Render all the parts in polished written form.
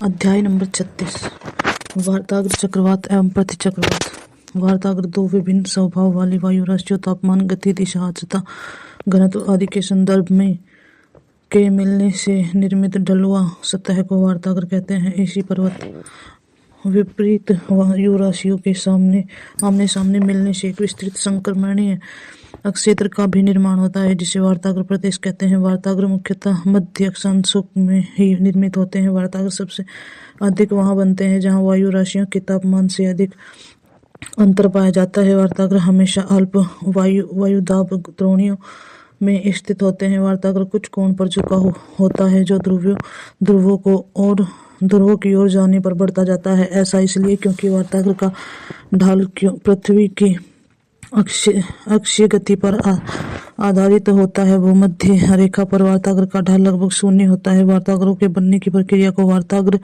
अध्याय नंबर 36। वार्ताग्र चक्रवात एवं प्रतिचक्रवात। वार्ताग्र दो विभिन्न स्वभाव वाली वायु राशियों तापमान, गति, दिशा, आर्द्रता, घनत्व आदि के संदर्भ में के मिलने से निर्मित ढलुआ सतह को वार्ताग्र कहते हैं। इसी पर्वत विपरीत वायु राशियों के आमने सामने मिलने से एक विस्तृत संक्रमणीय अक्षेत्र का भी निर्माण होता है, जिसे वार्ताग्र प्रदेश कहते हैं। वार्ताग्र मुख्यतः मध्य अक्षांशों में ही निर्मित होते हैं। वार्ताग्र सबसे अधिक वहां बनते हैं जहां वायु राशियों के तापमान से अधिक अंतर पाया जाता है। वार्ताग्र हमेशा अल्प वायुदाब द्रोणियों में स्थित होते हैं। वार्ताग्र कुछ कोण पर झुका होता है, जो ध्रुवों की ओर जाने पर बढ़ता जाता है। ऐसा इसलिए क्योंकि वार्ताग्र का ढाल पृथ्वी की अक्षीय गति पर आधारित होता है। भूमध्य रेखा पर वार्ताग्र का ढाल लगभग शून्य होता है। वार्ताग्रों के बनने की प्रक्रिया को वार्ताग्र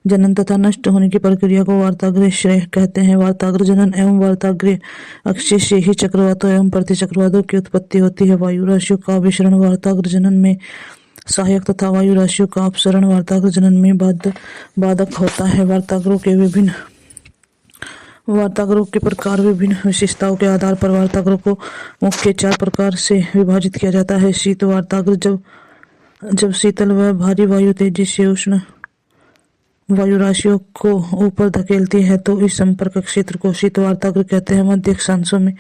जनन तथा नष्ट होने की प्रक्रिया को वार्ताग्र क्षय कहते हैं। वार्ताग्र जनन एवं वार्ताग्र अक्षय से ही चक्रवातों एवं प्रतिचक्रवातों की उत्पत्ति होती है। वायु राशियों का अभिसरण वार्ताग्र जनन में सहायक तथा वायु राशियों का अपसरण वार्ताग्र जनन में बाधक होता है। वार्ताग्रों के प्रकार। विभिन्न विशेषताओं के आधार पर वार्ताग्रों को मुख्य 4 प्रकार से विभाजित किया जाता है। शीत वार्ताग्र। जब शीतल व भारी वायु तेजी से उष्ण वायु राशियों को ऊपर धकेलती है तो इस संपर्क क्षेत्र को शीत वार्ताग्र कहते हैं। मध्य अक्षांशों में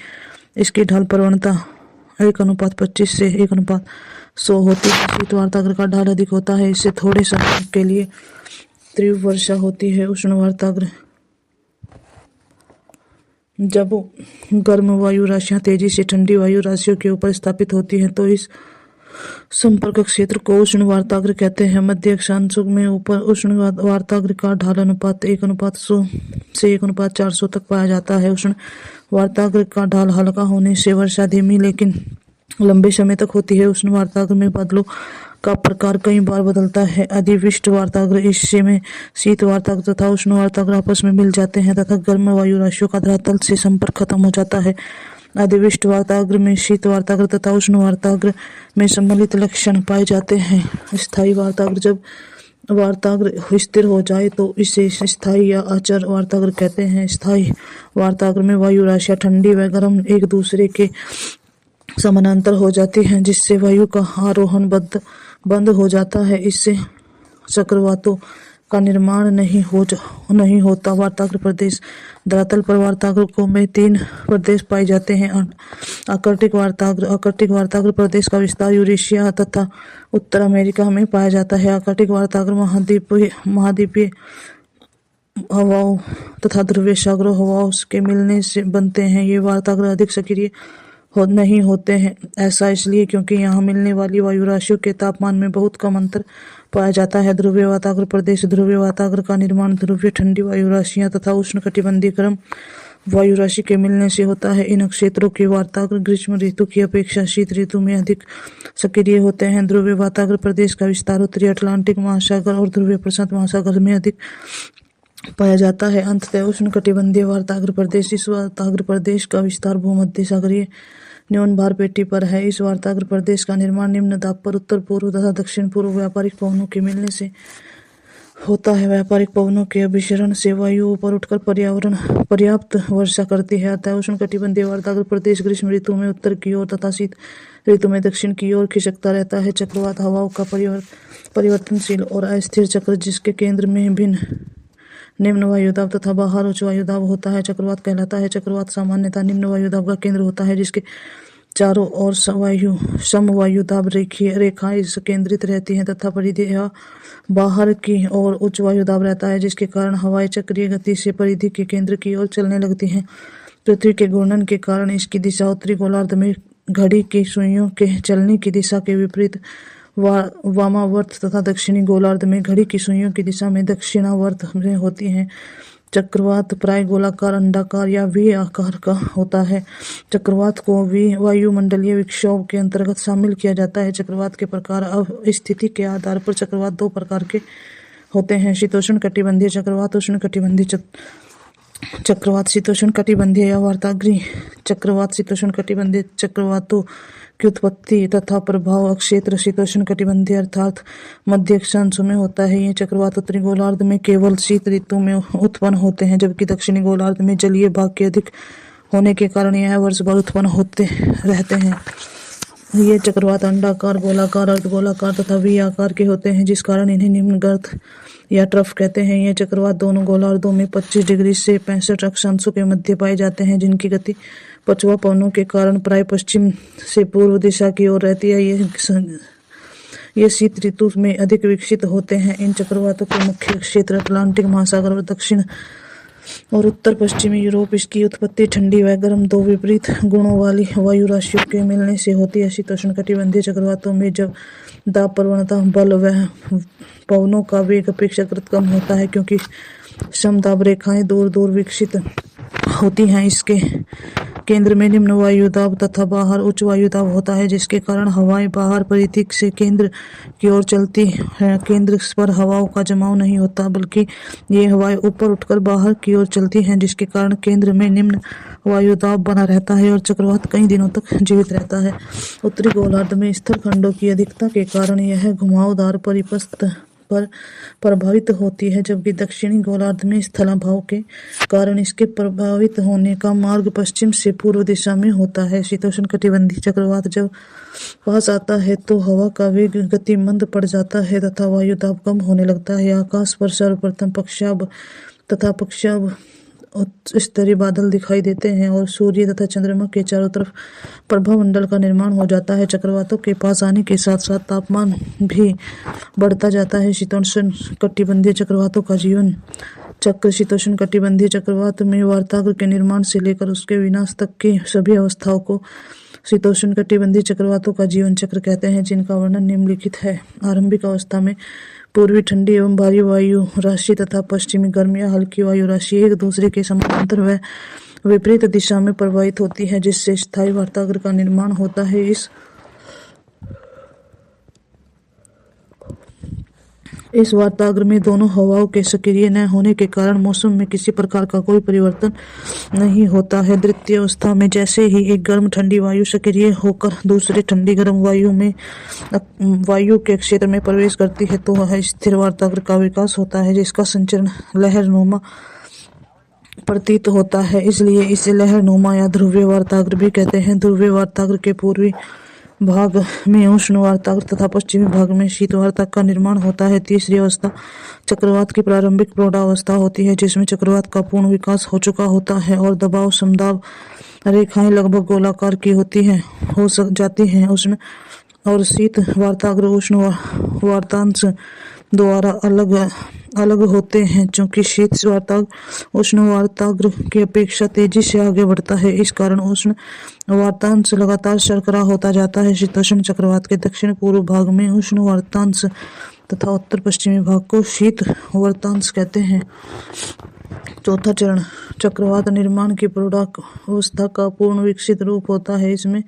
इसकी ढाल प्रवणता 1:25 से 1:100 होती है। शीत वार्ताग्र का ढाल अधिक होता है, इससे थोड़े समय के लिए तीव्र वर्षा होती है। उष्ण वार्ताग्र। जब गर्म वायु राशियां तेजी से ठंडी वायु राशियों के ऊपर स्थापित होती हैं तो इस संपर्क क्षेत्र को उष्ण वार्ताग्र कहते हैं। मध्य अक्षांशों में ऊपर उष्ण वार्ताग्र का ढाल अनुपात 1:100 से 1:400 तक पाया जाता है। उष्ण वार्ताग्र का ढाल हल्का होने से वर्षा धीमी लेकिन लंबे समय तक होती है। उष्ण वार्ताग्र में बादलों का प्रकार कई बार बदलता है। अधिविष्ट वार्ताग्र। इससे में शीत वार्ताग्र तथा उष्ण वार्ताग्र आपस में मिल जाते हैं तथा गर्म वायु राशियों का धरातल से संपर्क खत्म हो जाता है। अधिविष्ट वार्ताग्र में शीत वार्ताग्र तथा उष्ण वार्ताग्र में सम्मिलित लक्षण पाए जाते हैं। स्थायी वार्ताग्र। जब वार्ताग्र स्थिर हो जाए तो इसे स्थायी या अचर वार्ताग्र कहते हैं। स्थायी वार्ताग्र में वायु राशियां ठंडी व गर्म एक दूसरे के समानांतर हो जाती हैं, जिससे वायु का आरोहण बंद हो जाता है। इससे चक्रवातों का निर्माण नहीं होता। वार्ताग्र प्रदेश। धरातल पर वार्ताग्र में 3 प्रदेश पाए जाते हैं। आर्कटिक वार्ताग्र। आर्कटिक वार्ताग्र प्रदेश का विस्तार यूरेशिया तथा उत्तर अमेरिका में पाया जाता है। आर्कटिक वार्ताग्र महाद्वीपीय हवाओं तथा ध्रुवीय सागरों हवाओं के मिलने से बनते हैं। ये वार्ताग्र अधिक सक्रिय नहीं होते हैं। ऐसा इसलिए क्योंकि यहाँ मिलने वाली वायु राशियों के तापमान में बहुत कम अंतर पाया जाता है। ध्रुवीय वार्ताग्र प्रदेश। ध्रुवीय वार्ताग्र का निर्माण ध्रुवीय ठंडी वायु राशियां तथा उष्ण कटिबंधीय गर्म वायु राशि के मिलने से होता है। इन क्षेत्रों के वार्ताग्र ग्रीष्म ऋतु की अपेक्षा शीत ऋतु में अधिक सक्रिय होते हैं। ध्रुवीय वार्ताग्र प्रदेश का विस्तार उत्तरी अटलांटिक महासागर और ध्रुवीय प्रशांत महासागर में अधिक पाया जाता है। अंततः उष्ण कटिबंधीय वार्ताग्र प्रदेश। इस वार्ताग्र प्रदेश का विस्तार भूमध्य सागरीय न्यून भार पेटी पर है। इस वार्ताग्र प्रदेश का निर्माण निम्न दाब पर उत्तर पूर्व तथा दक्षिण पूर्व व्यापारिक पवनों के मिलने से होता है। व्यापारिक पवनों के अभिसरण से वायु ऊपर उठकर पर्याप्त वर्षा करती है। अतः उष्ण कटिबंधीय वार्ताग्र प्रदेश ग्रीष्म ऋतु में उत्तर की ओर तथा शीत ऋतु में दक्षिण की ओर खिसकता रहता है। चक्रवात हवाओं का परिवर्तनशील और अस्थिर चक्र, जिसके केंद्र में निम्न वायुदाब तथा बाहर उच्च वायुदाब होता है, चक्रवात कहलाता है। चक्रवात सामान्यतः निम्न वायुदाब का केंद्र होता है, जिसके चारों ओर सम वायुदाब रेखाएं केंद्रित रहती हैं तथा परिधि या बाहर की ओर उच्च वायुदाब रहता है, जिसके कारण हवाएं चक्रीय गति से परिधि के केंद्र की ओर चलने लगती हैं। पृथ्वी के घूर्णन के कारण इसकी दिशा उत्तरी गोलार्ध में घड़ी की सुइयों के चलने की दिशा के विपरीत वामावर्त तथा दक्षिणी गोलार्ध में घड़ी की सुइयों की दिशा में दक्षिणावर्त में होती हैं। चक्रवात प्राय गोलाकार, अंडाकार या वी आकार का होता है। चक्रवात को वायुमंडलीय विक्षोभ के अंतर्गत शामिल किया जाता है। चक्रवात के प्रकार। अब स्थिति के आधार पर चक्रवात 2 प्रकार के होते हैं। शीतोष्ण कटिबंधीय चक्रवात। उष्ण कटिबंधीय चक्रवात शीतोष्ण कटिबंधीय या वार्तागृह चक्रवात शीतोष्ण कटिबंधीय चक्रवातों की उत्पत्ति तथा प्रभाव क्षेत्र शीतोष्ण कटिबंधीय अर्थात मध्य अक्षांशों में होता है। ये चक्रवात उत्तरी गोलार्ध में केवल शीत ऋतु में उत्पन्न होते हैं, जबकि दक्षिणी गोलार्ध में जलीय भाग के अधिक होने के कारण यह वर्ष भर उत्पन्न होते रहते हैं। ये चक्रवात अंडाकार, गोलाकार, अर्धगोलाकार तथा वी आकार के होते हैं, जिस कारण इन्हें निम्न गर्त या ट्रफ कहते हैं। ये चक्रवात दोनों गोलार्धों में 25 डिग्री से 65 अक्षांशों के मध्य पाए जाते हैं, जिनकी गति पछुआ पवनों के कारण प्राय पश्चिम से पूर्व दिशा की ओर रहती है। ये शीत ऋतु में अधिक विकसित होते हैं। इन चक्रवातों के मुख्य क्षेत्र अटलांटिक महासागर और दक्षिण और उत्तर पश्चिमी यूरोप। इसकी उत्पत्ति ठंडी व गर्म दो विपरीत गुणों वाली वायु राशियों के मिलने से होती है। शीतोष्ण कटिबंधीय चक्रवातों में जब दाब प्रवणता बल व पवनों का वेग अपेक्षाकृत कम होता है, क्योंकि समदाब रेखाएं दूर दूर विकसित होती हैं। इसके केंद्र में निम्न वायुदाब तथा बाहर उच्च वायुदाब होता है, जिसके कारण हवाएं बाहर परिधि से केंद्र की ओर चलती हैं। केंद्र पर हवाओं का जमाव नहीं होता, बल्कि ये हवाएं ऊपर उठकर बाहर की ओर चलती हैं, जिसके कारण केंद्र में निम्न वायुदाब बना रहता है और चक्रवात कई दिनों तक जीवित रहता है। उत्तरी गोलार्ध में स्थल खंडों की अधिकता के कारण यह घुमावदार परिपथ पर प्रभावित होती है, जबकि दक्षिणी गोलार्ध में स्थलाभाव के कारण इसके प्रभावित होने का मार्ग पश्चिम से पूर्व दिशा में होता है। शीतोष्ण कटिबंधीय चक्रवात जब पास आता है तो हवा का वेग गति मंद पड़ जाता है तथा वायुदाब कम होने लगता है। आकाश पर सर्वप्रथम पक्षाभ तथा पक्षाभ स्तरीय बादल दिखाई देते हैं और सूर्य तथा चंद्रमा के चारों तरफ प्रभामंडल का निर्माण हो जाता है। चक्रवातों के पास आने के साथ साथ तापमान भी बढ़ता जाता है। शीतोष्ण कटिबंधीय चक्रवातों का जीवन चक्र शीतोष्ण कटिबंधीय चक्रवात में वार्तागृह के निर्माण से लेकर उसके विनाश तक की सभी अवस्थाओं को शीतोष्ण कटिबंधीय चक्रवातों का जीवन चक्र कहते हैं, जिनका वर्णन निम्नलिखित है। आरंभिक अवस्था में पूर्वी ठंडी एवं भारी वायु राशि तथा पश्चिमी गर्म या हल्की वायु राशि एक दूसरे के समानांतर व विपरीत दिशा में प्रवाहित होती है, जिससे स्थायी वार्तागृह का निर्माण होता है। इस वार्तागृह में दोनों हवाओं के सक्रिय न होने के कारण मौसम में किसी प्रकार का कोई परिवर्तन नहीं होता है। द्वितीय अवस्था में जैसे ही एक गर्म ठंडी वायु सक्रिय होकर दूसरे ठंडी गर्म वायु के क्षेत्र में प्रवेश करती है तो वह स्थिर वार्तागृह का विकास होता है, जिसका संचरण लहरनुमा प्रतीत होता है। इसलिए इसे लहरनुमा या ध्रुवीय वार्तागृह भी कहते हैं। ध्रुवीय वार्तागृह के पूर्वी भाग में उष्ण वार्तागृह तथा पश्चिमी भाग में शीत वार्तागृह का निर्माण होता है। तीसरी अवस्था चक्रवात की प्रारंभिक प्रौढ़ावस्था होती है, जिसमें चक्रवात का पूर्ण विकास हो चुका होता है और दबाव समदाब रेखाएं लगभग गोलाकार की हो जाती हैं। उष्ण और शीत वार्तागृह उष्ण वार्तांश द्वारा अलग होते हैं, क्योंकि शीत वार्तागृह उष्ण वार्तागृह की अपेक्षा तेजी से आगे बढ़ता है। इस कारण उष्ण वार्तांश लगातार शर्करा होता जाता है। शीतोष्ण चक्रवात के दक्षिण पूर्व भाग में उष्ण वार्तांश तथा उत्तर पश्चिमी भाग को शीत वार्तांश कहते हैं। चौथा चरण चक्रवात निर्माण की प्रौढ़ावस्था का पूर्ण विकसित रूप होता है। इसमें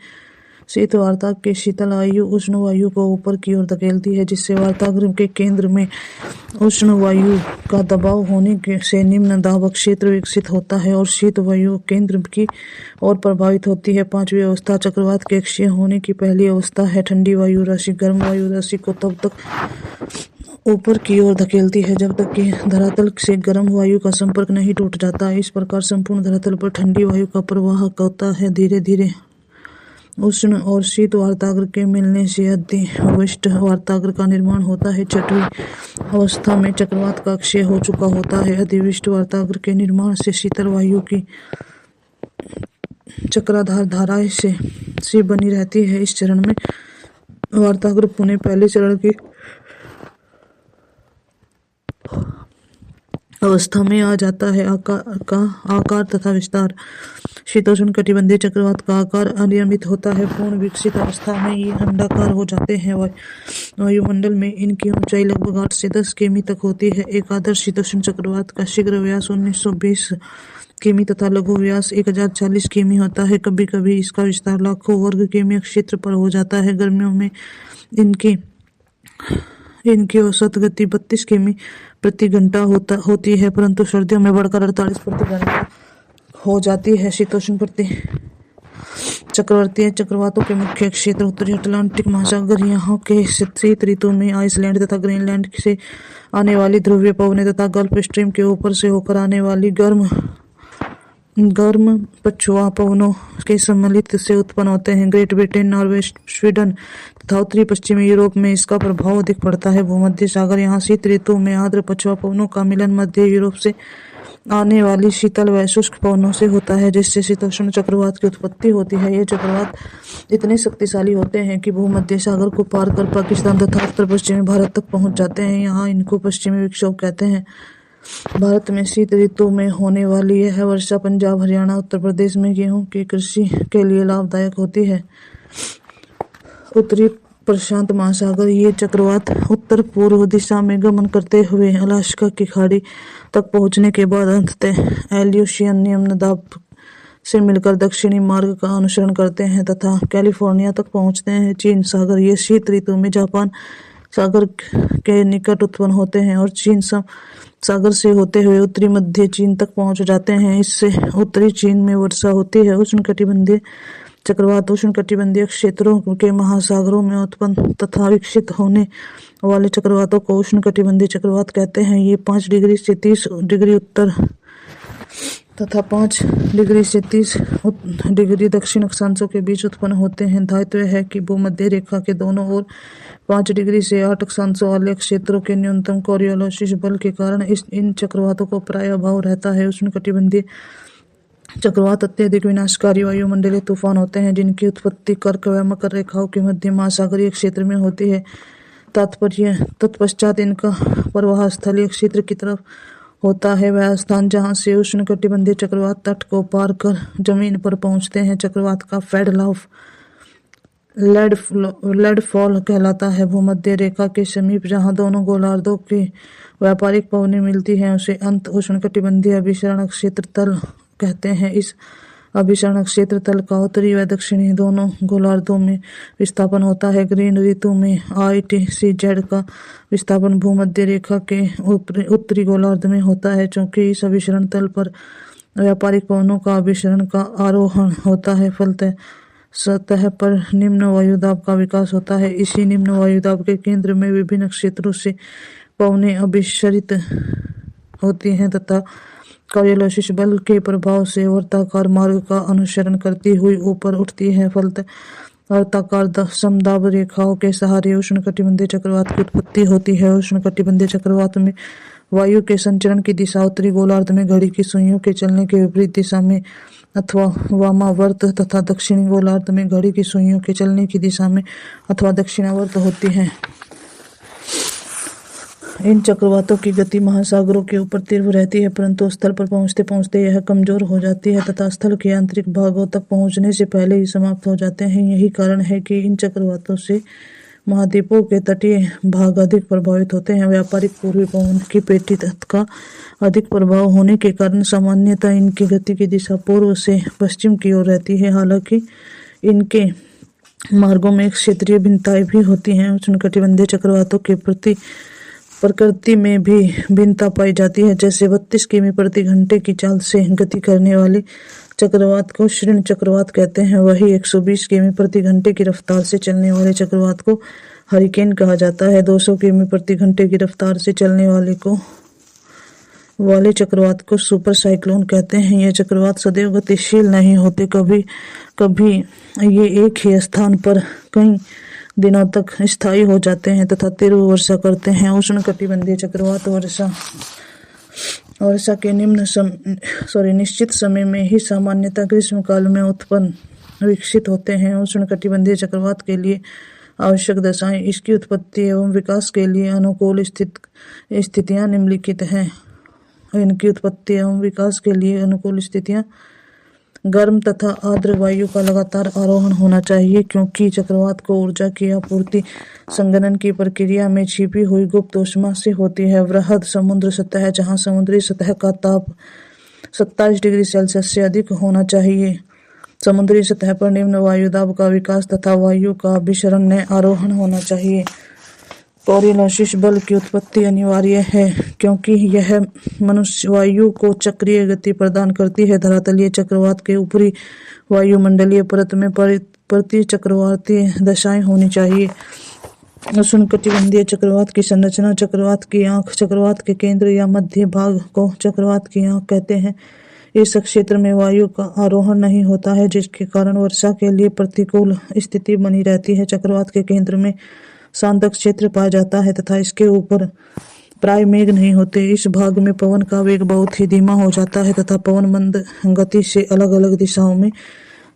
शीत वार्तागृह की शीतल वायु उष्ण वायु को ऊपर की ओर धकेलती है, जिससे वार्तागृह के केंद्र में उष्ण वायु का दबाव होने से निम्न दाब क्षेत्र विकसित होता है और शीत वायु केंद्र की ओर प्रभावित होती है। पांचवी अवस्था चक्रवात के अक्षीय होने की पहली अवस्था है। ठंडी वायु राशि गर्म वायु राशि को तब तक ऊपर की ओर धकेलती है जब तक कि धरातल से गर्म वायु का संपर्क नहीं टूट जाता। इस प्रकार संपूर्ण धरातल पर ठंडी वायु का प्रवाह होता है। धीरे धीरे उष्ण और शीत वार्तागृह के मिलने से अधिविष्ट वार्तागृह का निर्माण होता है। छठवीं अवस्था में चक्रवात का अक्षय हो चुका होता है। अधिविष्ट वार्तागृह के निर्माण से शीतल वायु की चक्राधार धाराएं से बनी रहती है। इस चरण में वार्तागृह पुनः पहले चरण की अवस्था में आ जाता है। आकार तथा विस्तार शीतोष्ण कटिबंधीय चक्रवात का आकार अनियमित होता है। पूर्ण विकसित अवस्था में ये अंडाकार हो जाते हैं। वायुमंडल में इनकी ऊंचाई लगभग 8 से 10 किमी तक होती है। एक आदर्श शीतोष्ण चक्रवात का शीघ्र व्यास 1920 किमी तथा लघु व्यास 1040 किमी होता है। कभी कभी इसका विस्तार लाखों वर्ग किमी क्षेत्र पर हो जाता है। गर्मियों में इनकी औसत गति 32 किमी प्रति घंटा होती है, परंतु सर्दियों में बढ़कर 48 प्रति घंटा हो जाती है। शीतोष्ण प्रति चक्रवर्तीय चक्रवातों के मुख्य क्षेत्र उत्तरी अटलांटिक महासागर। यहाँ के शीत ऋतु में आइसलैंड तथा ग्रीनलैंड से आने वाली ध्रुवीय पवनें तथा गल्फ स्ट्रीम के ऊपर से होकर आने वाली गर्म पछुआ पवनों के सम्मिलित से उत्पन्न होते हैं। ग्रेट ब्रिटेन, नॉर्वे, स्वीडन तथा उत्तरी पश्चिमी यूरोप में इसका प्रभाव अधिक पड़ता है। भूमध्य सागर। यहाँ शीत ऋतु में आर्द्र पछुआ पवनों का मिलन मध्य यूरोप से आने वाली शीतल व शुष्क पवनों से होता है, जिससे शीतोष्ण चक्रवात की उत्पत्ति होती है। ये चक्रवात इतने शक्तिशाली होते हैं कि भूमध्य सागर को पार कर पाकिस्तान तथा उत्तर पश्चिमी भारत तक पहुंच जाते हैं। यहाँ इनको पश्चिमी विक्षोभ कहते हैं। भारत में शीत ऋतु में होने वाली यह वर्षा पंजाब, हरियाणा, उत्तर प्रदेश में गेहूं की कृषि के लिए लाभदायक होती है। उत्तरी प्रशांत महासागर। ये चक्रवात उत्तर पूर्व दिशा में गमन करते हुए अलास्का की खाड़ी तक पहुंचने के बाद अंततः एल्यूशियन निम्न दाब से मिलकर दक्षिणी मार्ग का अनुसरण करते हैं तथा कैलिफोर्निया तक पहुंचते हैं। चीन सागर। ये शीत ऋतु में जापान सागर के निकट उत्पन्न होते हैं और चीन सागर से होते हुए उत्तरी मध्य चीन तक पहुंच जाते हैं। इससे उत्तरी चीन में वर्षा होती है। उष्णकटिबंधीय चक्रवात। उष्णकटिबंधीय क्षेत्रों के महासागरों में उत्पन्न तथा विकसित होने वाले चक्रवातों को उष्णकटिबंधीय चक्रवात कहते हैं। ये 5 डिग्री से 30 डिग्री उत्तर तथा 5 डिग्री से 30 डिग्री दक्षिण अक्षांशों के बीच उत्पन्न होते हैं। दायित्व है कि भूमध्य रेखा के दोनों ओर 5 डिग्री से 8 अक्षांशों वाले क्षेत्रों के न्यूनतम कोरियोलिस बल के कारण इन चक्रवातों को प्राय अभाव रहता है। उष्णकटिबंधीय चक्रवात अत्यधिक विनाशकारी वायुमंडलीय तूफान होते हैं, जिनकी उत्पत्ति कर्क व मकर रेखाओं के मध्य महासागरीय क्षेत्र में होती है। तात्पर्य तत्पश्चात इनका प्रवाह स्थलीय क्षेत्र की तरफ होता है, वह स्थान जहां से उष्णकटिबंधीय चक्रवात तट को पार कर जमीन पर पहुंचते हैं। चक्रवात का फैलाव लैंडफॉल कहलाता है। भूमध्य रेखा के समीप जहां दोनों गोलार्धों की व्यापारिक पवनें मिलती हैं, उसे अंत उष्णकटिबंधीय अभिसरण क्षेत्र तल कहते हैं। इस अभिसरण क्षेत्र तल का उत्तरी व दक्षिणी दोनों गोलार्धों में विस्थापन होता है। ग्रीन ऋतु में ITCZ का विस्थापन भूमध्य रेखा के उत्तरी गोलार्ध में होता है। चूंकि इस अभिसरण तल पर व्यापारिक पवनों का अभिसरण का आरोहण होता है, फलतः सतह पर निम्न वायुदाब का विकास होता है। इसी निम्न वायुदाब के केंद्र में विभिन्न क्षेत्रों से पवनें अभिसरित होती हैं तथा कोरियोलिस बल के प्रभाव से वर्ताकार मार्ग का अनुसरण करती हुई ऊपर उठती है। फलतः वर्ताकार समदाब रेखाओं के सहारे उष्णकटिबंधीय चक्रवात की उत्पत्ति होती है। उष्णकटिबंधीय चक्रवात में वायु के संचरण की दिशा उत्तरी गोलार्ध में घड़ी की सुइयों के चलने के विपरीत दिशा में अथवा वामावर्त तथा दक्षिणी गोलार्ध में घड़ी की सुइयों के चलने की दिशा में अथवा दक्षिणावर्त होती है। इन चक्रवातों की गति महासागरों के ऊपर तीव्र रहती है, परंतु स्थल पर पहुंचते पहुंचते यह कमजोर हो जाती है तथा स्थल के आंतरिक भागों तक पहुंचने से पहले ही समाप्त हो जाते हैं। यही कारण है कि इन चक्रवातों से महाद्वीपों के तटीय भाग अधिक प्रभावित होते हैं। व्यापारिक पूर्वी पवन की पेटी तत्व का अधिक प्रभाव होने के कारण सामान्यतः इनकी गति की दिशा पूर्व से पश्चिम की ओर रहती है। हालांकि इनके मार्गों में क्षेत्रीय भिन्नताएं भी होती हैं। उष्णकटिबंधीय चक्रवातों के प्रकृति में भी भिन्नता पाई जाती है। जैसे 32 किमी प्रति घंटे की चाल से गति करने वाले चक्रवात को ऋण चक्रवात कहते हैं, वही 120 किमी प्रति घंटे की रफ्तार से चलने वाले चक्रवात को हरिकेन कहा जाता है। 200 किमी प्रति घंटे की रफ्तार से चलने वाले चक्रवात को सुपर साइक्लोन कहते हैं। यह चक्रवात सदैव गतिशील नहीं होते, कभी कभी ये एक ही स्थान पर कई दिनों तक स्थायी हो जाते हैं तथा तीव्र वर्षा करते हैं। उष्णकटिबंधीय चक्रवात वर्षा के निश्चित समय में ही सामान्यतः ग्रीष्म काल में उत्पन्न विकसित होते हैं। उष्णकटिबंधीय चक्रवात के लिए आवश्यक दशाएं, इसकी उत्पत्ति एवं विकास के लिए अनुकूल स्थितियां निम्नलिखित हैं। इनकी उत्पत्ति एवं विकास के लिए अनुकूल स्थितियां: गर्म तथा आर्द्र वायु का लगातार आरोहण होना चाहिए, क्योंकि चक्रवात को ऊर्जा की आपूर्ति संघनन की प्रक्रिया में छिपी हुई गुप्त ऊष्मा से होती है। वृहद समुद्र सतह, जहां समुद्री सतह का ताप 27 डिग्री सेल्सियस से अधिक होना चाहिए। समुद्री सतह पर निम्न वायुदाब का विकास तथा वायु का अभिसरण ने आरोहण होना चाहिए। कोरियोलिस बल की उत्पत्ति अनिवार्य है क्योंकि यह मनुष्य वायु को चक्रीय गति प्रदान करती है। धरातलीय चक्रवात के ऊपरी वायुमंडलीय परत में प्रति चक्रवाती दशाएं होनी चाहिए। उष्णकटिबंधीय चक्रवात की संरचना। चक्रवात की आंख। चक्रवात के केंद्र या मध्य भाग को चक्रवात की आंख कहते हैं। इस क्षेत्र में वायु का आरोहण नहीं होता है, जिसके कारण वर्षा के लिए प्रतिकूल स्थिति बनी रहती है। चक्रवात के केंद्र में शांत क्षेत्र पाया जाता है तथा इसके ऊपर प्राय मेघ नहीं होते। इस भाग में पवन का वेग बहुत ही धीमा हो जाता है तथा पवन मंद गति से अलग अलग दिशाओं में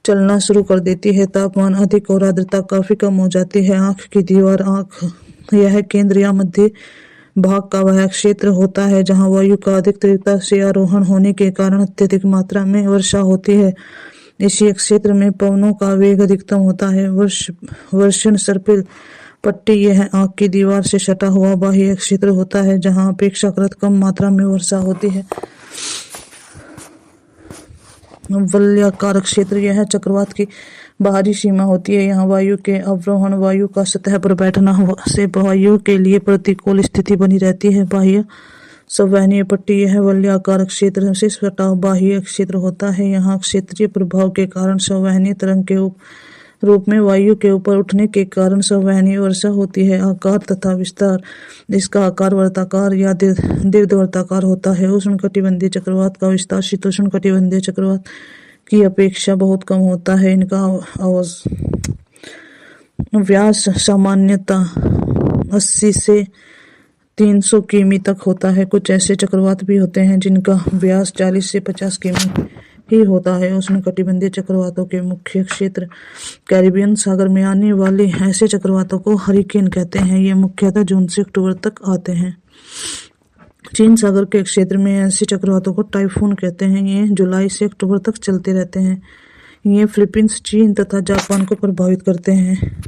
चलना शुरू कर देती है। तापमान अधिक और आर्द्रता काफी कम हो जाती है। आंख की दीवार। आंख यह केंद्र या मध्य भाग का वह क्षेत्र होता है जहां वायु का अधिक तीव्रता से आरोहण होने के कारण अत्यधिक मात्रा में वर्षा होती है। इसी क्षेत्र में पवनों का वेग अधिकतम होता है। वर्षण सर्पिल पट्टी यह आंख की दीवार से सटा हुआ बाह्य क्षेत्र होता है जहां अपेक्षाकृत कम मात्रा में वर्षा होती है। वलयाकार क्षेत्र यह चक्रवात की बाहरी सीमा होती है। यहाँ वायु के अवरोहण, वायु का सतह पर बैठना से वायु के लिए प्रतिकूल स्थिति बनी रहती है। बाह्य संवहनीय पट्टी यह वलयाकार क्षेत्र से सटा बाह्य क्षेत्र होता है। यहाँ क्षेत्रीय प्रभाव के कारण संवहनीय तरंग के रूप में वायु के ऊपर उठने के कारण संवहनीय वर्षा होती है। आकार तथा विस्तार। इसका आकार वर्ताकार या दीर्घवृत्ताकार होता है। उष्णकटिबंधीय चक्रवात का विस्तार शीतोष्णकटिबंधीय चक्रवात की अपेक्षा बहुत कम होता है। इनका व्यास सामान्यतः 80 से 300 किमी तक होता है। कुछ ऐसे चक्रवात भी होते हैं जिनका व्यास 40 से 50 किमी ही होता है। उष्णकटिबंधीय चक्रवातों के मुख्य क्षेत्र। कैरिबियन सागर में आने वाले ऐसे चक्रवातों को हरिकेन कहते हैं। ये मुख्यतः जून से अक्टूबर तक आते हैं। चीन सागर के क्षेत्र में ऐसे चक्रवातों को टाइफून कहते हैं। ये जुलाई से अक्टूबर तक चलते रहते हैं। ये फिलीपींस, चीन तथा जापान को प्रभावित करते हैं।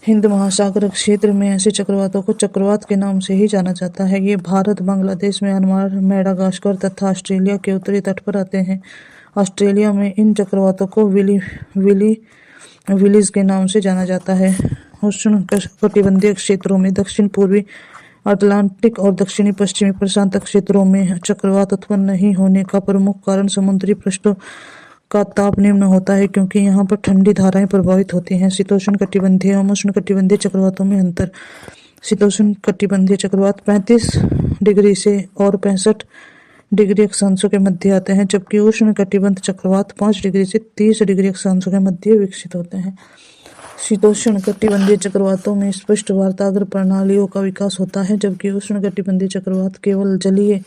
हिंद महासागर क्षेत्र में ऐसे चक्रवातों को चक्रवात के नाम से ही जाना जाता है। ये भारत, बांग्लादेश, म्यांमार, मेडागास्कर तथा ऑस्ट्रेलिया के उत्तरी तट पर आते हैं। ऑस्ट्रेलिया में इन चक्रवातों को विलीज के नाम से जाना जाता है। उष्णकटिबंधीय क्षेत्रों में दक्षिण पूर्वी अटलांटिक और दक्षिणी पश्चिमी प्रशांत क्षेत्रों में चक्रवात उत्पन्न नहीं होने का प्रमुख कारण समुद्री पृष्ठों का ताप निम्न होता है, क्योंकि यहाँ पर ठंडी धाराएं प्रभावित होती हैं। शीतोष्णकटिबंधीय एवं उष्णकटिबंधीय चक्रवातों में अंतर। शीतोष्णकटिबंधीय चक्रवात 35 डिग्री से और 65 डिग्री अक्षांशों के मध्य आते हैं, जबकि उष्णकटिबंध चक्रवात 5 डिग्री से 30 डिग्री अक्षांशों के मध्य विकसित होते हैं। शीतोष्णकटिबंधीय चक्रवातों में स्पष्ट वार्ताग्र प्रणालियों का विकास होता है, जबकि उष्णकटिबंधीय चक्रवात केवल जलीय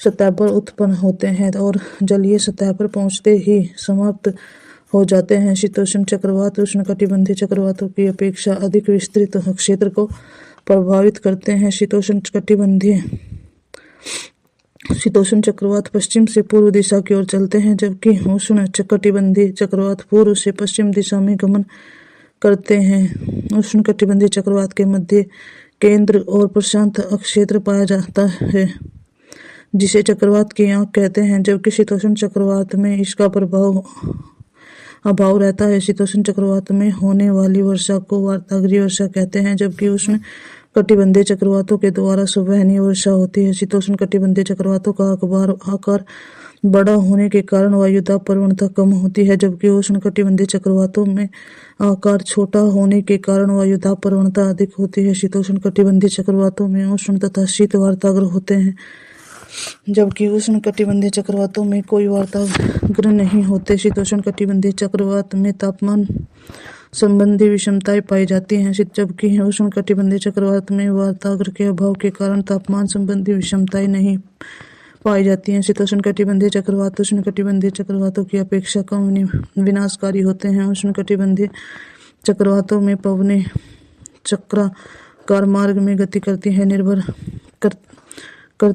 सतह पर उत्पन्न होते हैं और जलीय सतह पर पहुंचते ही समाप्त हो जाते हैं। शीतोष्ण चक्रवात उष्णकटिबंधीय चक्रवातों की अपेक्षा अधिक विस्तृत क्षेत्र को प्रभावित करते हैं। शीतोष्ण चक्रवात पश्चिम से पूर्व दिशा की ओर चलते हैं, जबकि उष्णकटिबंधीय चक्रवात पूर्व से पश्चिम दिशा में गमन करते हैं। उष्णकटिबंधीय चक्रवात के मध्य, केंद्र और प्रशांत क्षेत्र पाया जाता है, जिसे चक्रवात की आंख कहते हैं, जबकि शीतोष्ण चक्रवात में इसका अभाव रहता है। शीतोष्ण चक्रवात में होने वाली वर्षा को वार्ताग्रीय वर्षा कहते हैं, जबकि उष्णकटिबंधीय चक्रवातों के द्वारा संवहनीय वर्षा होती है। शीतोष्ण कटिबंधीय चक्रवातों का आकार बड़ा होने के कारण वायुदाब प्रवणता कम होती है, जबकि उष्णकटिबंधीय चक्रवातों में आकार छोटा होने के कारण वायुदाब प्रवणता अधिक होती है। शीतोष्ण कटिबंधीय चक्रवातों में उष्ण तथा शीत वार्ताग्र होते हैं, जबकि उष्णकटिबंधीय चक्रवातों में कोई वार्ताग्र नहीं होते। शीतोष्ण कटिबंधीय चक्रवात में तापमान संबंधी विषमताएं पाई जाती हैं, जबकि उष्णकटिबंधीय चक्रवात में वार्ताग्र के अभाव के कारण तापमान संबंधी विषमताएं नहीं पाई जाती हैं। शीतोष्ण कटिबंधीय चक्रवात उष्णकटिबंधीय चक्रवातों की अपेक्षा कम विनाशकारी होते हैं। उष्णकटिबंधीय चक्रवातों में पवनें चक्राकार मार्ग में गति करती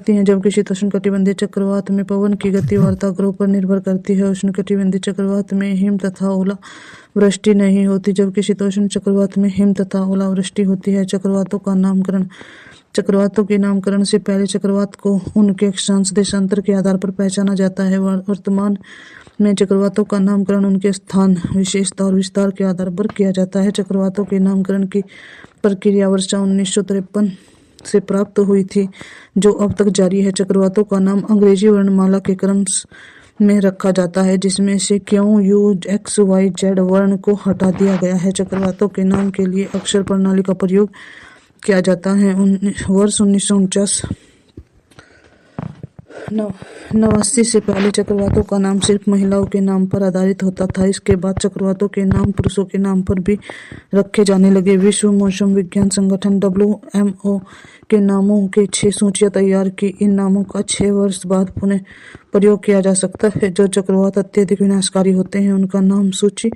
हैं, जबकि शीतोष्ण कटिबंधीय चक्रवात में पवन की गति वार्ताग्रों पर निर्भर करती है। उष्णकटिबंधीय चक्रवात में हिम तथा ओलावृष्टि नहीं होती, जबकि शीतोष्ण चक्रवात में हिम तथा ओलावृष्टि होती है। चक्रवातों का नामकरण। चक्रवातों के नामकरण से पहले चक्रवात को उनके अक्षांश देशांतर के आधार पर पहचाना जाता है। वर्तमान में चक्रवातों का नामकरण उनके स्थान, विशेषता और विस्तार के आधार पर किया जाता है। चक्रवातों के नामकरण की प्रक्रिया वर्ष 1953 से प्राप्त हुई थी, जो अब तक जारी है। चक्रवातों का नाम अंग्रेजी वर्णमाला के क्रम में रखा जाता है, जिसमें से Q, U, X, Y, Z वर्ण को हटा दिया गया है। चक्रवातों के नाम के लिए अक्षर प्रणाली का प्रयोग किया जाता है। वर्ष 1989 से पहले चक्रवातों का नाम सिर्फ महिलाओं के नाम पर आधारित होता था। इसके बाद चक्रवातों के नाम पुरुषों के नाम पर भी रखे जाने लगे। विश्व मौसम विज्ञान संगठन WMO के नामों की 6 सूचियां तैयार की। इन नामों का 6 वर्ष बाद पुनः प्रयोग किया जा सकता है। जो चक्रवात अत्यधिक विनाशकारी होते हैं, उनका नाम सूची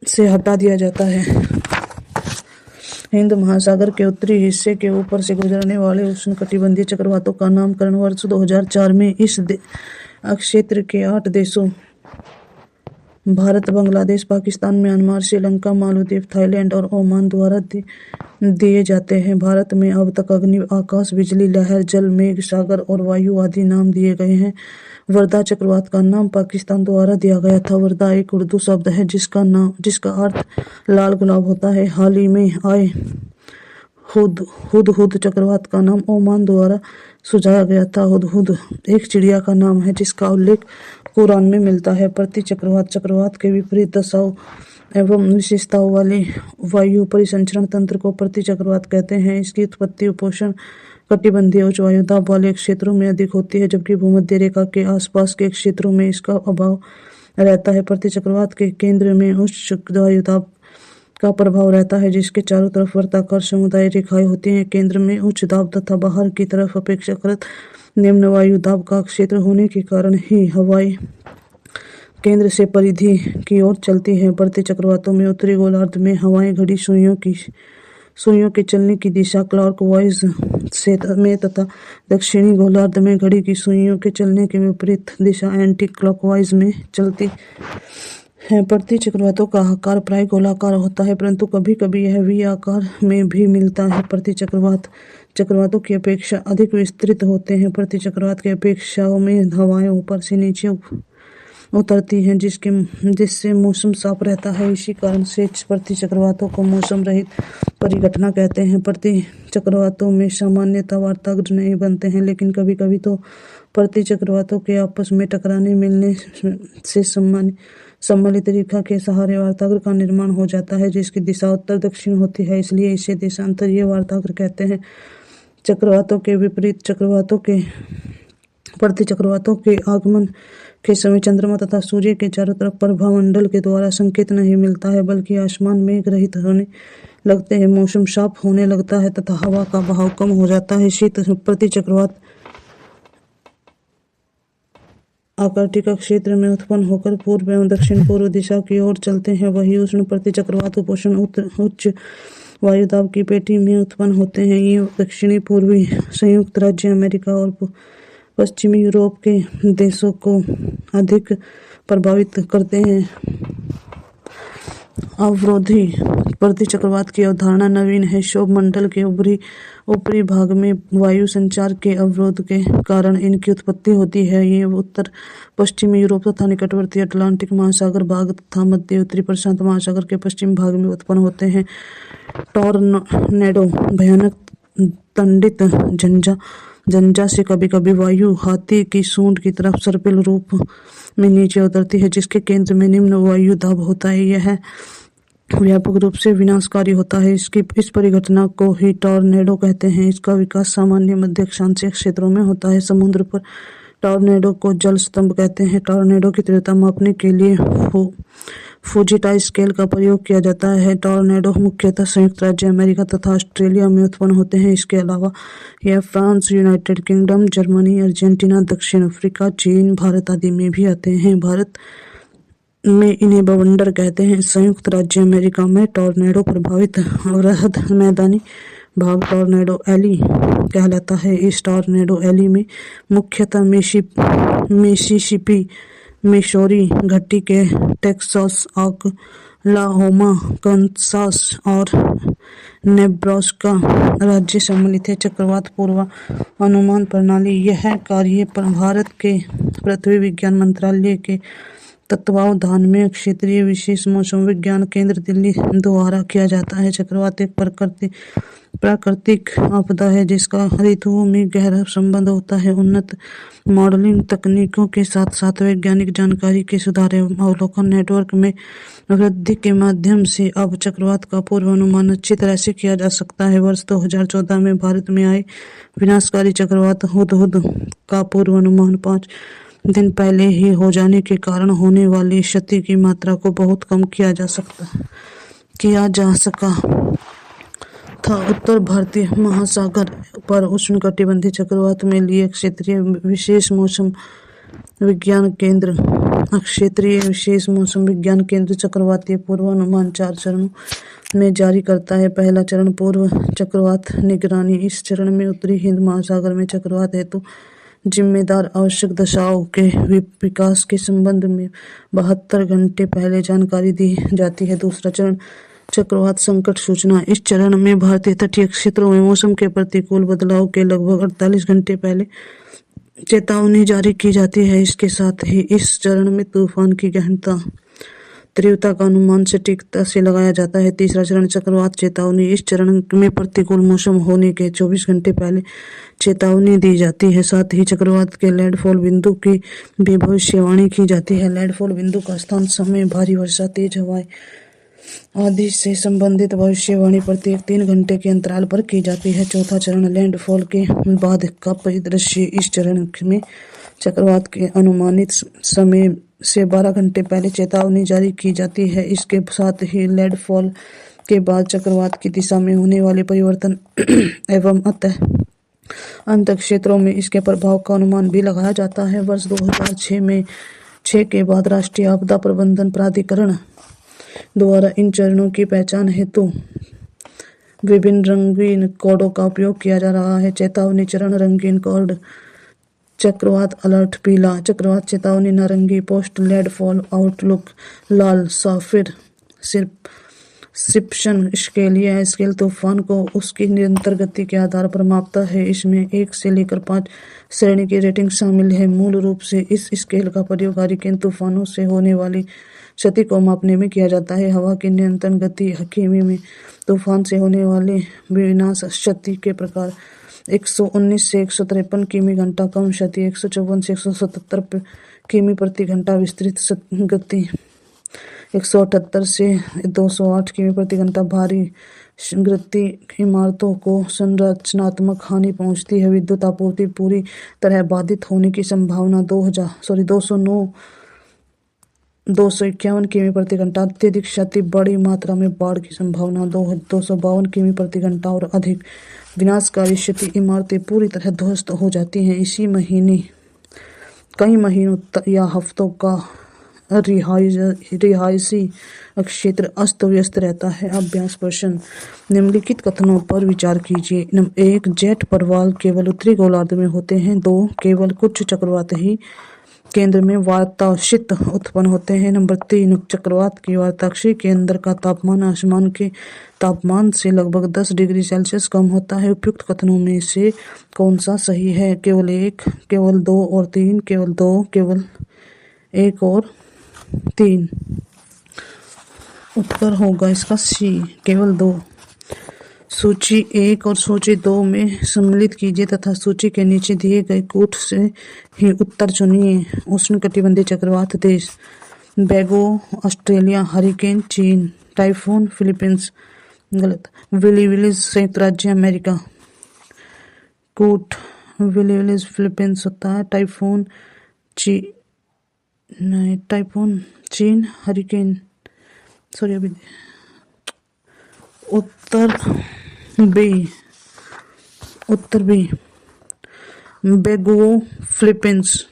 से हटा दिया जाता है। हिंद महासागर के उत्तरी हिस्से के ऊपर से गुजरने वाले उष्णकटिबंधीय चक्रवातों का नामकरण वर्ष 2004 में इस क्षेत्र के 8 देशों भारत, बांग्लादेश, पाकिस्तान, म्यांमार, श्रीलंका, मालदीव, थाईलैंड और ओमान द्वारा दिए जाते हैं। भारत में अब तक अग्नि, आकाश, बिजली, लहर, जल, मेघ, सागर और वायु आदि नाम दिए गए हैं। वर्धा चक्रवात का नाम पाकिस्तान द्वारा दिया गया था। वर्धा एक उर्दू शब्द है जिसका अर्थ लाल गुलाब होता है। हाल ही में आए हुदहुद चक्रवात का नाम ओमान द्वारा सुझाया गया था। हुदहुद एक चिड़िया का नाम है जिसका उल्लेख कुरान में मिलता है। प्रति चक्रवात के विपरीत दशाओं एवं विशेषताओं वाले वायु परिसंचरण तंत्र को प्रति चक्रवात कहते हैं। इसकी उत्पत्ति उपोष्ण कटिबंधीय उच्च वायु दाब वाले क्षेत्रों में अधिक होती है, जबकि भूमध्य रेखा के आसपास के क्षेत्रों में इसका अभाव रहता है। प्रति चक्रवात के केंद्र में उच्च वायु दाब का प्रभाव रहता है, जिसके चारों तरफ वृत्ताकार समुदाय रेखाएं होती हैं। केंद्र में उच्च दाब तथा बाहर की तरफ अपेक्षाकृत निम्न वायु दाब का क्षेत्र होने के कारण ही हवाएं केंद्र से परिधि की ओर चलती हैं। प्रति चक्रवातों में उत्तरी गोलार्ध में हवाएं घड़ी सुइयों के चलने की दिशा क्लॉकवाइज में तथा दक्षिणी गोलार्ध में घड़ी की सुइयों के चलने के विपरीत दिशा एंटी क्लॉकवाइज में चलती है। प्रति चक्रवातों का आकार प्राय गोलाकार होता है, परंतु कभी कभी यह वी आकार में भी मिलता है। प्रति चक्रवातों की अपेक्षा अधिक विस्तृत होते हैं। प्रति चक्रवात की अपेक्षाओं में हवाएं ऊपर से नीचे उतरती हैं, जिससे मौसम साफ रहता है। इसी कारण से प्रति चक्रवातों को मौसम रहित परिघटना कहते हैं। प्रति चक्रवातों में सामान्यतः वार्ताग्र नहीं बनते हैं, लेकिन कभी कभी तो प्रति चक्रवातों के आपस में टकराने मिलने से सम्मिलित रेखा के सहारे वार्ताग्र का निर्माण हो जाता है, जिसकी दिशा उत्तर दक्षिण होती है, इसलिए इसे देशांतरीय वार्ताग्र कहते हैं। चक्रवातों के विपरीत प्रति चक्रवातों के आगमन के समय चंद्रमा तथा सूर्य के चारों तरफ प्रभामंडल के द्वारा संकेत नहीं मिलता है, बल्कि आसमान मेघ रहित होने लगते हैं, मौसम साफ होने लगता है तथा हवा का बहाव कम हो जाता है। शीत प्रति चक्रवात आर्कटिक क्षेत्र में उत्पन्न होकर पूर्व एवं दक्षिण पूर्व दिशा की ओर चलते हैं। वही उष्ण प्रति चक्रवात उपोष्ण उच्च वायुदाब की पेटी में उत्पन्न होते हैं। ये दक्षिणी पूर्वी संयुक्त राज्य अमेरिका और पश्चिमी यूरोप के देशों को अधिक प्रभावित करते हैं। अवरोधी प्रति चक्रवात की अवधारणा नवीन है। क्षोभ मंडल के ऊपरी भाग में वायु संचार के अवरोध के कारण इनकी उत्पत्ति होती है। ये उत्तर पश्चिमी यूरोप तथा निकटवर्ती अटलांटिक महासागर भाग तथा मध्य उत्तरी प्रशांत महासागर के पश्चिम भाग में उत्पन्न होते हैं। टॉर्नेडो भयानक दंडित झंझा से कभी कभी वायु हाथी की सूंड की तरफ सर्पिल रूप में नीचे उतरती है, जिसके केंद्र में निम्न वायु दाब होता है। यह व्यापक रूप से विनाशकारी होता है। इस परिघटना को ही टॉर्नेडो कहते हैं। इसका विकास सामान्य मध्य अक्षांशीय क्षेत्रों में होता है। समुद्र पर टॉर्नेडो को जल स्तंभ कहते हैं। टॉर्नेडो की तीव्रता मापने के लिए फुजिटा स्केल का प्रयोग किया जाता है। टॉर्नेडो मुख्यतः संयुक्त राज्य अमेरिका तथा ऑस्ट्रेलिया में उत्पन्न होते हैं। इसके अलावा यह France, United kingdom, Germany, Argentina, दक्षिण अफ्रीका, चीन, भारत आदि में भी आते हैं। भारत में इन्हें बवंडर कहते हैं। संयुक्त राज्य अमेरिका में टॉर्नेडो प्रभावित वृहद मैदानी भाग टॉर्नेडो एली कहलाता है। इस टॉर्नेडो एली में मुख्यतः मिसिसिपी, मिसौरी घाटी के टेक्सास, ओक्लाहोमा, कंसास और नेब्रास्का राज्य सम्मिलित है। चक्रवात पूर्वानुमान प्रणाली यह कार्य भारत के पृथ्वी विज्ञान मंत्रालय के तत्वावधान में क्षेत्रीय विशेष मौसम विज्ञान केंद्र दिल्ली द्वारा किया जाता है। चक्रवात एक प्राकृतिक आपदा है जिसका ऋतुओं में गहरा संबंध होता है। उन्नत मॉडलिंग तकनीकों के साथ साथ वैज्ञानिक जानकारी के सुधार एवं अवलोकन नेटवर्क में वृद्धि के माध्यम से अब चक्रवात का पूर्वानुमान अच्छी तरह से किया जा सकता है। वर्ष 2014 में भारत में आए विनाशकारी चक्रवात हुदहुद का पूर्वानुमान 5 दिन पहले ही हो जाने के कारण होने वाली क्षति की मात्रा को बहुत कम किया जा सका था। उत्तर भारतीय महासागर पर उष्णकटिबंधीय चक्रवात में लिए क्षेत्रीय विशेष मौसम विज्ञान केंद्र चक्रवातीय पूर्वानुमान 4 चरणों में जारी करता है। पहला चरण पूर्व चक्रवात निगरानी। इस चरण में उत्तरी हिंद महासागर में चक्रवात हेतु जिम्मेदार आवश्यक दशाओं के विकास के संबंध में 72 घंटे पहले जानकारी दी जाती है। दूसरा चरण चक्रवात संकट सूचना। इस चरण में भारतीय तटीय क्षेत्रों में मौसम के प्रतिकूल बदलाव के लगभग 48 घंटे पहले चेतावनी जारी की जाती है। इसके साथ ही इस चरण में तूफान की गहनता तीव्रता का अनुमान सटीकता से लगाया जाता है। तीसरा चरण चक्रवात चेतावनी। इस चरण में प्रतिकूल मौसम होने के 24 घंटे पहले चेतावनी दी जाती है। साथ ही चक्रवात के लैंडफॉल बिंदु की भी भविष्यवाणी की जाती है। लैंडफॉल बिंदु का स्थान, समय, भारी वर्षा, तेज हवाएं आदि से संबंधित भविष्यवाणी प्रत्येक 3 घंटे के अंतराल पर की जाती है। चौथा चरण लैंडफॉल के बाद का परिदृश्य। इस चरण में चक्रवात के अनुमानित समय से 12 घंटे पहले चेतावनी जारी की जाती है। इसके साथ ही लैंडफॉल के बाद चक्रवात की दिशा में होने वाले परिवर्तन एवं अंत क्षेत्रों में इसके प्रभाव का अनुमान भी लगाया जाता है। वर्ष 2006 के बाद राष्ट्रीय आपदा प्रबंधन प्राधिकरण द्वारा इन चरणों की पहचान हेतु विभिन्न रंगीन कोडों का उपयोग किया जा रहा है। चेतावनी चरण रंगीन कोड। चक्रवात अलर्ट पीला, चक्रवात चेतावनी नारंगी, पोस्ट लैंडफॉल आउटलुक लाल, साफिर सिप्शन स्केल। यह स्केल तूफान को उसकी निरंतर गति के आधार पर मापता है। इसमें 1 से लेकर 5 श्रेणी की रेटिंग शामिल है। मूल रूप से इस स्केल का प्रयोग हरिकेन तूफानों से होने वाली क्षति को मापने में किया जाता है। हवा की निरंतर गति किमी में तूफान से होने वाली विनाश क्षति के प्रकार 119 से 153 किमी घंटा, कम क्षति 154 से 177 किमी प्रति घंटा, विस्तृत गति 178 से 208 किमी प्रति घंटा। भारी गति इमारतों को संरचनात्मक हानि पहुंचती है। विद्युत आपूर्ति पूरी तरह बाधित होने की संभावना 251 किमी प्रति घंटा। अत्यधिक क्षति, बड़ी मात्रा में बाढ़ की संभावना 252 किमी प्रति घंटा और अधिक विनाशकारी क्षति, इमारतें पूरी तरह ध्वस्त हो जाती हैं। इसी महीने कई महीनों या हफ्तों का रिहायशी क्षेत्र अस्त व्यस्त रहता है। अभ्यास प्रश्न। निम्नलिखित कथनों पर विचार कीजिए। 1. जेट प्रवाल केवल उत्तरी गोलार्ध में होते हैं। 2. केवल कुछ चक्रवात ही केंद्र में वातावशित उत्पन्न होते हैं। नंबर 3. चक्रवात की वाताक्षी के अंदर का तापमान आसमान के तापमान से लगभग 10 डिग्री सेल्सियस कम होता है। उपयुक्त कथनों में से कौन सा सही है? केवल 1, केवल 2 और 3, केवल 2, केवल 1 और 3। उत्तर होगा इसका सी, केवल 2। सूची 1 और सूची 2 में सम्मिलित कीजिए तथा सूची के नीचे दिए गए कूट से ही उत्तर चुनिए। उष्णकटिबंधीय चक्रवात देश: बेगो ऑस्ट्रेलिया, हरिकेन चीन, टाइफून फिलीपींस। गलत। विली विलीज संयुक्त राज्य अमेरिका। कूट विली विलीज फिलीपींस होता है। टाइफून चीन, हरिकेन उत्तर बी बेगुओ फिलीपींस,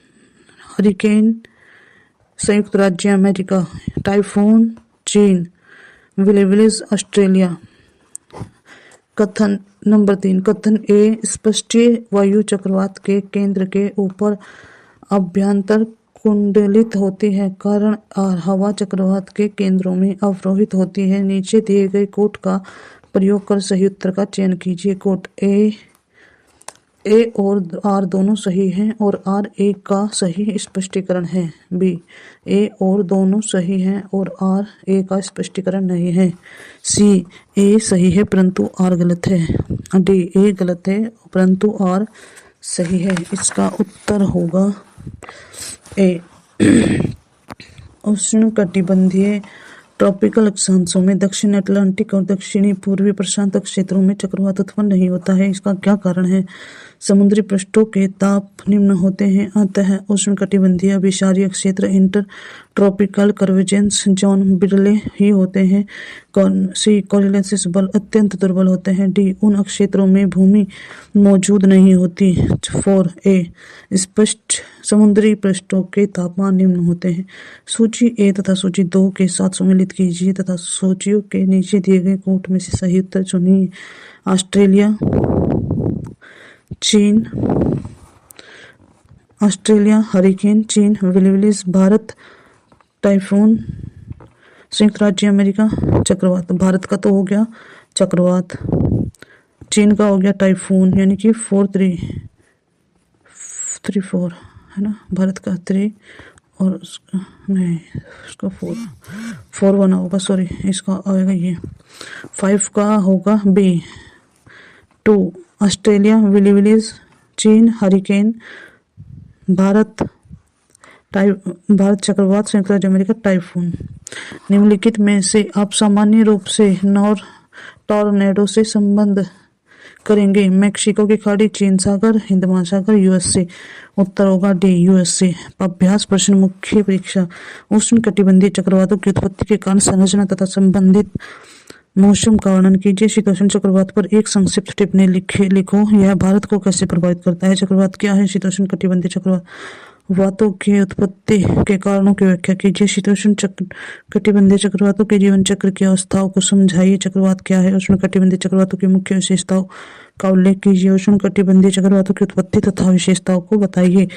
हरिकेन संयुक्त राज्य अमेरिका, टाइफून चीन, विलेविलीज ऑस्ट्रेलिया। कथन नंबर 3। कथन ए स्पष्टीय वायु चक्रवात के केंद्र के ऊपर अभ्यंतर कुंडलित होती है, कारण हवा चक्रवात के केंद्रों में अवरोहित होती है। नीचे दिए गए कोट का प्रयोग कर सही उत्तर का चयन कीजिए। कोट ए ए और आर दोनों सही हैं और आर ए का सही स्पष्टीकरण है। बी, ए और दोनों सही हैं और आर ए का स्पष्टीकरण नहीं है। सी, ए सही है परंतु आर गलत है। डी, ए गलत है परंतु आर सही है। इसका उत्तर होगा ए। उष्णकटिबंधीय ट्रॉपिकल अक्षांशों में दक्षिण अटलांटिक और दक्षिणी पूर्वी प्रशांत क्षेत्रों में चक्रवात उत्पन्न नहीं होता है। इसका क्या कारण है? समुद्री पृष्ठों के ताप निम्न होते हैं, अतः उष्णकटिबंधीय अभिसारीय क्षेत्र इंटर ट्रॉपिकल कन्वर्जेंस जोन बिरले ही होते हैं। सी, कोरिलेसिस बल अत्यंत दुर्बल होते हैं। डी, उन क्षेत्रों में भूमि मौजूद नहीं होती। 4 ए, स्पष्ट समुद्री पृष्ठों के तापमान निम्न होते हैं। सूची ए तथा सूची 2 के साथ सम्मिलित कीजिए तथा सूचियों के नीचे दिए गए कोट में से सही उत्तर चुनिए। ऑस्ट्रेलिया हरिकेन, चीन विलिविलिस, भारत टाइफून, संयुक्त राज्य अमेरिका चक्रवात। भारत का तो हो गया चक्रवात, चीन का हो गया टाइफून यानी कि 4-3-4 है ना। भारत का 3 और उसका 4 बना होगा, सॉरी इसका आएगा ये 5 का होगा बी 2। ऑस्ट्रेलिया विलिविलिस, चीन हरिकेन, भारत चक्रवात, संयुक्त राज्य अमेरिका टाइफून। निम्नलिखित में से आप सामान्य रूप से टॉर्नेडो से संबंध करेंगे? मैक्सिको की खाड़ी, चीन सागर, हिंद महासागर, यूएसए। उत्तर होगा डी, यूएसए। अभ्यास प्रश्न मुख्य परीक्षा। उष्णकटिबंधीय चक्रवातों की उत्पत्ति के कारण, संरचना तथा संबंधित मौसम का वर्णन कीजिए। शीतोष्ण चक्रवात पर एक संक्षिप्त टिप्पणी लिखो। यह भारत को कैसे प्रभावित करता है? चक्रवात क्या है? शीतोष्ण कटिबंधीय चक्रवातों की उत्पत्ति के कारणों की व्याख्या कीजिए। शीतोष्ण कटिबंधीय चक्रवातों के जीवन चक्र की अवस्थाओं को समझाइए। चक्रवात क्या है? उष्णकटिबंधीय चक्रवातों की मुख्य विशेषताओं का उल्लेख कीजिए। उष्णकटिबंधीय चक्रवातों की उत्पत्ति तथा विशेषताओं को बताइए।